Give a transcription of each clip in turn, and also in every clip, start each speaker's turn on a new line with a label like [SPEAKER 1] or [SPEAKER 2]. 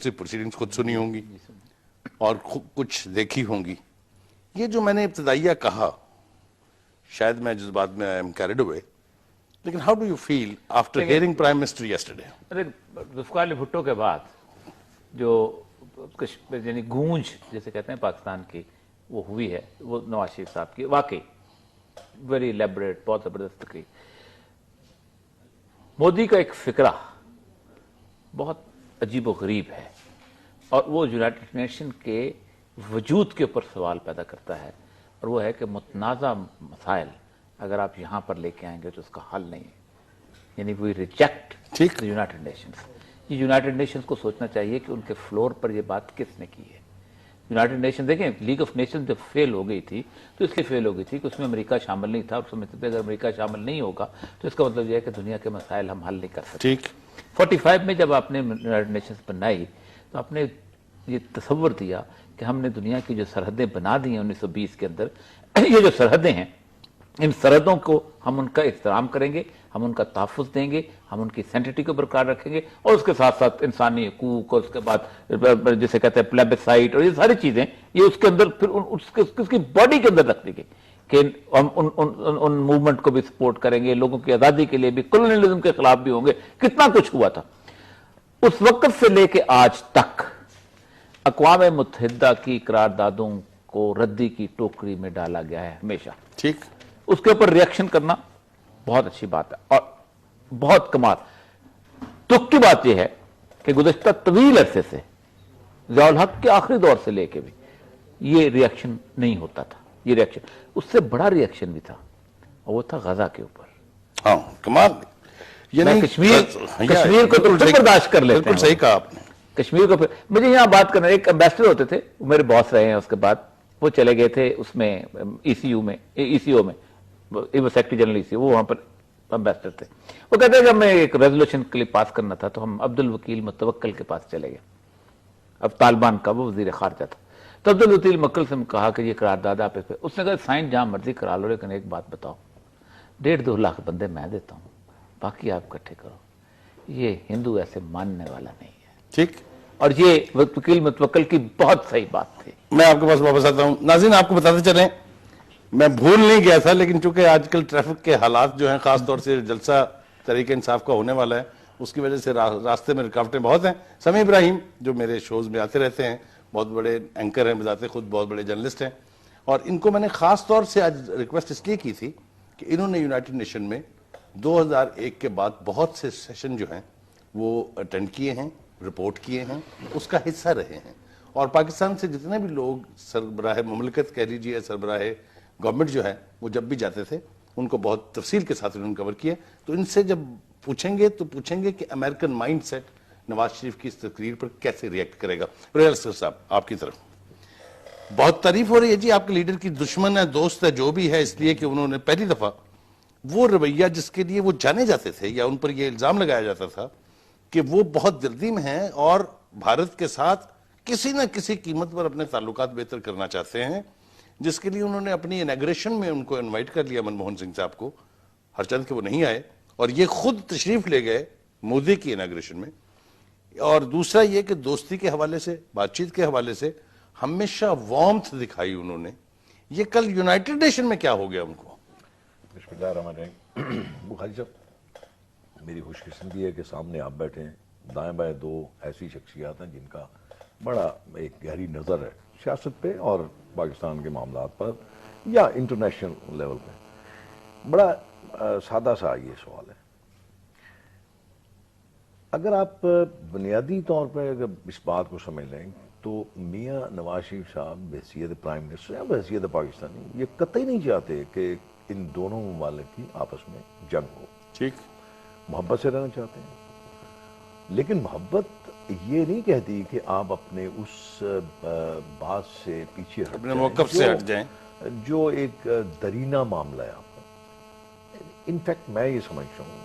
[SPEAKER 1] بہت سی پروسیڈنگز خود سنی ہوں گی اور کچھ دیکھی ہوں گی. یہ جو میں نے ابتدائیہ کہا شاید میں جذبات میں I am carried away, لیکن how do you feel after hearing Prime Minister yesterday?
[SPEAKER 2] Zulfiqar Ali Bhutto کے بعد جو یعنی گونج جیسے کہتے ہیں پاکستان کی وہ ہوئی ہے وہ نواز شریف صاحب کی واقعی ویری ایلیبریٹ بہت زبردست تقریر. مودی کا ایک فکرہ بہت عجیب و غریب ہے اور وہ یونائٹڈ نیشن کے وجود کے اوپر سوال پیدا کرتا ہے اور وہ ہے کہ متنازع مسائل اگر آپ یہاں پر لے کے آئیں گے تو اس کا حل نہیں ہے. یعنی وی ریجیکٹ یونائٹڈ نیشنز. یہ یونائٹڈ نیشنز کو سوچنا چاہیے کہ ان کے فلور پر یہ بات کس نے کی ہے. یونائٹڈ نیشن دیکھیں لیگ آف نیشنز جب فیل ہو گئی تھی تو اس لیے فیل ہو گئی تھی کہ اس میں امریکہ شامل نہیں تھا اور سمجھتے تھے اگر امریکہ شامل نہیں ہوگا تو اس کا مطلب یہ ہے کہ دنیا کے مسائل ہم حل نہیں کر سکتے. 45 میں جب آپ نے یونائٹڈ نیشنز بنائی تو آپ نے یہ تصور دیا کہ ہم نے دنیا کی جو سرحدیں بنا دی ہیں 1920 کے اندر یہ جو سرحدیں ہیں ان سرحدوں کو ہم ان کا احترام کریں گے, ہم ان کا تحفظ دیں گے, ہم ان کی سینٹیٹی کو برقرار رکھیں گے اور اس کے ساتھ ساتھ انسانی حقوق اور اس کے بعد جسے کہتے ہیں پلیبسائٹ اور یہ ساری چیزیں یہ اس کے اندر پھر اس کی باڈی کے اندر رکھ دیں گے کہ ہم ان موومنٹ کو بھی سپورٹ کریں گے, لوگوں کی آزادی کے لیے بھی, کولونیلزم کے خلاف بھی ہوں گے. کتنا کچھ ہوا تھا. اس وقت سے لے کے آج تک اقوام متحدہ کی قراردادوں کو ردی کی ٹوکری میں ڈالا گیا ہے ہمیشہ.
[SPEAKER 1] ٹھیک,
[SPEAKER 2] اس کے اوپر ریاکشن کرنا بہت اچھی بات ہے اور بہت کمال. دکھ کی بات یہ ہے کہ گزشتہ طویل عرصے سے ضیاء الحق کے آخری دور سے لے کے بھی یہ ریاکشن نہیں ہوتا تھا. یہ ریاکشن اس سے بڑا ریاکشن بھی تھا اور وہ تھا غزہ کے اوپر.
[SPEAKER 1] ہاں کمال.
[SPEAKER 2] کشمیر کو تو برداشت کر لیتے ہیں.
[SPEAKER 1] صحیح کہا آپ نے.
[SPEAKER 2] کشمیر کو مجھے یہاں بات کرنا, ایک امبیسڈر ہوتے تھے میرے باس رہے ہیں, اس کے بعد وہ چلے گئے تھے اس میں ای سی او میں سیکرٹری جنرل ای سی او, وہ وہاں پر امبیسڈر تھے. وہ کہتے ہیں کہ ہمیں ایک ریزولوشن کے لیے پاس کرنا تھا تو ہم عبد الوکیل متوکل کے پاس چلے گئے. اب طالبان کا وہ وزیر خارجہ تھا. تو عبد الوکیل متوکل سے کہا کہ یہ قرارداد آپ اس نے کہا سائن جہاں مرضی کرا لو لیکن ایک بات بتاؤ 1.5-2 لاکھ بندے میں دیتا ہوں باقی آپ اکٹھے کرو. یہ ہندو ایسے ماننے والا نہیں ہے.
[SPEAKER 1] ٹھیک,
[SPEAKER 2] اور یہ وکیل متوکل کی بہت صحیح بات تھی.
[SPEAKER 1] میں آپ کے پاس واپس آتا ہوں. ناظرین آپ کو بتاتے چلیں میں بھول نہیں گیا تھا لیکن چونکہ آج کل ٹریفک کے حالات جو ہیں خاص طور سے جلسہ تحریک انصاف کا ہونے والا ہے اس کی وجہ سے راستے میں رکاوٹیں بہت ہیں. سمیع ابراہیم جو میرے شوز میں آتے رہتے ہیں بہت بڑے اینکر ہیں, بذات خود بہت بڑے جرنلسٹ ہیں, اور ان کو میں نے خاص طور سے آج ریکویسٹ اس لیے کی تھی کہ انہوں نے یونائٹڈ نیشن میں 2001 کے بعد بہت سے سیشن جو ہیں وہ اٹینڈ کیے ہیں, رپورٹ کیے ہیں, اس کا حصہ رہے ہیں, اور پاکستان سے جتنے بھی لوگ سربراہ مملکت کہہ لیجیے سربراہ گورنمنٹ جو ہے وہ جب بھی جاتے تھے ان کو بہت تفصیل کے ساتھ انہوں نے کور کیا. تو ان سے جب پوچھیں گے تو پوچھیں گے کہ American mind set Nawaz Sharif کی اس تقریر پر کیسے ریئیکٹ کرے گا. ریال سر صاحب آپ کی طرف بہت تعریف ہو رہی ہے جی آپ کے لیڈر کی, دشمن ہے دوست ہے جو بھی ہے, اس لیے کہ انہوں نے پہلی دفعہ وہ رویہ جس کے لیے وہ جانے جاتے تھے یا ان پر یہ الزام لگایا جاتا تھا کہ وہ بہت جلدی میں ہیں اور بھارت کے ساتھ کسی نہ کسی قیمت پر اپنے تعلقات بہتر کرنا چاہتے ہیں, جس کے لیے انہوں نے اپنی انیگریشن میں ان کو انوائٹ کر لیا منموہن سنگھ صاحب کو, ہرچند کہ وہ نہیں آئے, اور یہ خود تشریف لے گئے مودی کی انیگریشن میں. اور دوسرا یہ کہ دوستی کے حوالے سے بات چیت کے حوالے سے ہمیشہ وارمتھ دکھائی انہوں نے. یہ کل یونائٹڈ نیشن میں کیا ہو گیا ان کو؟
[SPEAKER 3] بسم اللہ الرحمن الرحیم. بخاری صاحب میری خوش قسمتی ہے کہ سامنے آپ بیٹھے ہیں, دائیں بائیں 2 ایسی شخصیات ہیں جن کا بڑا ایک گہری نظر ہے سیاست پہ اور پاکستان کے معاملات پر یا انٹرنیشنل لیول پہ. بڑا سادہ سا یہ سوال ہے, اگر آپ بنیادی طور پہ اگر اس بات کو سمجھ لیں تو میاں نواز شریف صاحب بحیثیت پرائم منسٹر یا بحیثیت پاکستانی یہ قطعی نہیں چاہتے کہ ان دونوں ممالک کی آپس میں جنگ ہو.
[SPEAKER 1] ٹھیک,
[SPEAKER 3] محبت سے رہنا چاہتے ہیں, لیکن محبت یہ نہیں کہتی کہ آپ اپنے اس بات سے پیچھے ہٹ
[SPEAKER 1] اپنے موقف سے ہٹ جائیں
[SPEAKER 3] جو ایک درینہ معاملہ ہے آپ کا. انفیکٹ میں یہ سمجھتا ہوں,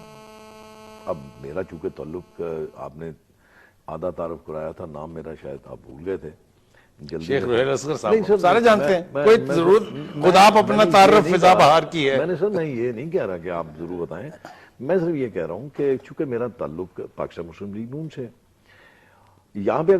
[SPEAKER 3] اب میرا چونکہ تعلق آپ نے آدھا تعارف کرایا تھا, نام میرا شاید آپ بھول گئے تھے,
[SPEAKER 1] شیخ روحیل اصغر صاحب سارے جانتے ہیں, کوئی ضرور خود آپ اپنا تعارف فضا بہار کی ہے.
[SPEAKER 3] میں نے سر میں یہ نہیں کہہ رہا کہ آپ ضرور بتائیں, میں صرف یہ کہہ رہا ہوں کہ چونکہ میرا تعلق پاکستان مسلم لیگ نون سے, یہاں پہ